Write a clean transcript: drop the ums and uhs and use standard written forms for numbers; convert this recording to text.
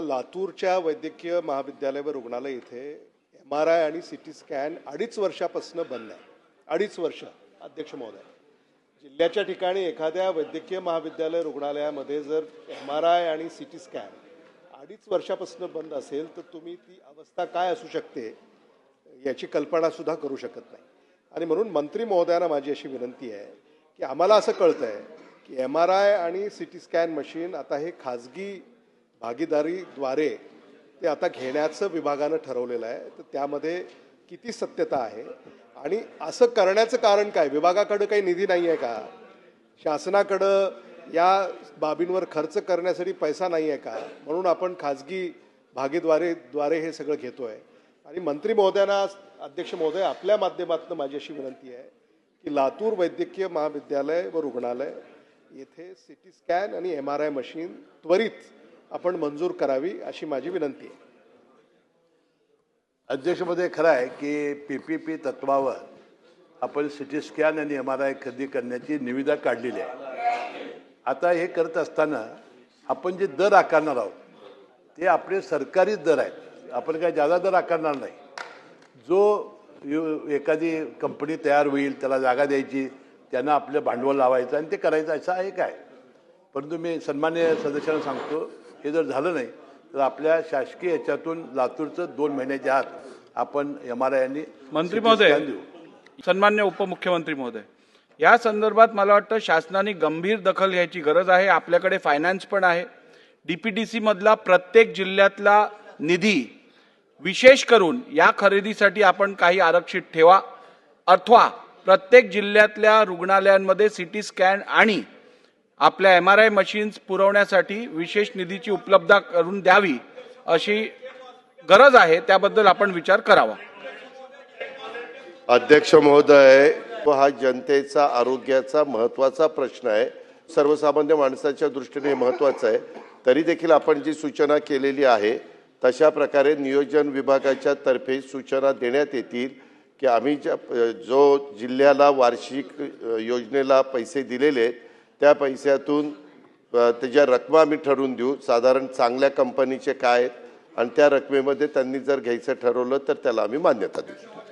लातूरच्या वैद्यकीय महाविद्यालय व रुग्णालय इथे MRI आणि CT स्कॅन 2.5 वर्षापासून बंद आहे। 2.5 वर्ष अध्यक्ष महोदय, जिल्ह्याच्या ठिकाणी एखाद्या वैद्यकीय महाविद्यालय रुग्णालयामध्ये जर MRI आणि CT स्कॅन 2.5 वर्षापासून बंद असेल तर तुम्ही ती अवस्था काय असू शकते याची कल्पना सुद्धा करू शकत नाही। आणि म्हणून मंत्री महोदयांना माझी अशी विनंती आहे की आम्हाला असं कळतंय की MRI आणि CT स्कॅन मशीन आता हे खाजगी भागीदारीद्वारे ते आता घेण्याचं विभागानं ठरवलेलं आहे, तर त्यामध्ये किती सत्यता आहे आणि असं करण्याचं कारण काय? विभागाकडे काही निधी नाही आहे का? शासनाकडं या बाबींवर खर्च करण्यासाठी पैसा नाही आहे का? म्हणून आपण खाजगी भागीदारीद्वारे हे सगळं घेतोय। आणि मंत्री महोदयांना, अध्यक्ष महोदय, आपल्या माध्यमातून माझी अशी विनंती आहे की लातूर वैद्यकीय महाविद्यालय व रुग्णालय येथे CT स्कॅन आणि MRI मशीन त्वरित आपण मंजूर करावी अशी माझी विनंती आहे। अध्यक्ष महोदय, खरं आहे की PPP तत्वावर आपण CT स्कॅन आणि MRI खरेदी करण्याची निविदा काढलेली आहे। आता हे करत असताना आपण जे दर आकारणार आहोत ते आपले सरकारी दर आहेत, आपण काय जादा दर आकारणार नाही। जो एखादी कंपनी तयार होईल त्याला जागा द्यायची, त्यांना आपलं भांडवल लावायचं आणि ते करायचं, असं आहे काय? परंतु मी सन्मान्य सदस्यांना सांगतो, हे जर झालं नाही तर आपल्या शासकीय याच्यातून लातूरचं 2 महिन्याच्या आत आपण MRI आणि मंत्री महोदय, सन्मान्य उपमुख्यमंत्री महोदय, या संदर्भात मला वाटतं शासनाने गंभीर दखल घ्यायची गरज आहे। आपल्याकडे फायनान्स पण आहे। DPDC मधला प्रत्येक जिल्ह्यातला निधी विशेष करून या खरेदीसाठी आपण काही आरक्षित ठेवा, अथवा प्रत्येक जिल्ह्यातल्या रुग्णालयांमध्ये CT स्कॅन आणि आपल्या MRI मशीन्स पुरवण्यासाठी विशेष निधीची उपलब्धता करून द्यावी अशी गरज आहे। त्याबद्दल आपण विचार करावा। अध्यक्ष महोदय, हा जनतेचा आरोग्याचा महत्त्वाचा प्रश्न आहे, सर्वसामान्य माणसाच्या दृष्टीने महत्त्वाचा आहे। तरी देखील आपण जी सूचना केलेली आहे तशा प्रकारे नियोजन विभागाच्या तर्फे सूचना देण्यात येतील की आम्ही जो जिल्ह्याला वार्षिक योजनेला पैसे दिलेले त्या पैशातून त्याच्या रकमा आम्ही ठरवून देऊ, साधारण चांगल्या कंपनीचे काय आहेत, आणि त्या रकमेमध्ये त्यांनी जर घ्यायचं ठरवलं तर त्याला आम्ही मान्यता देऊ।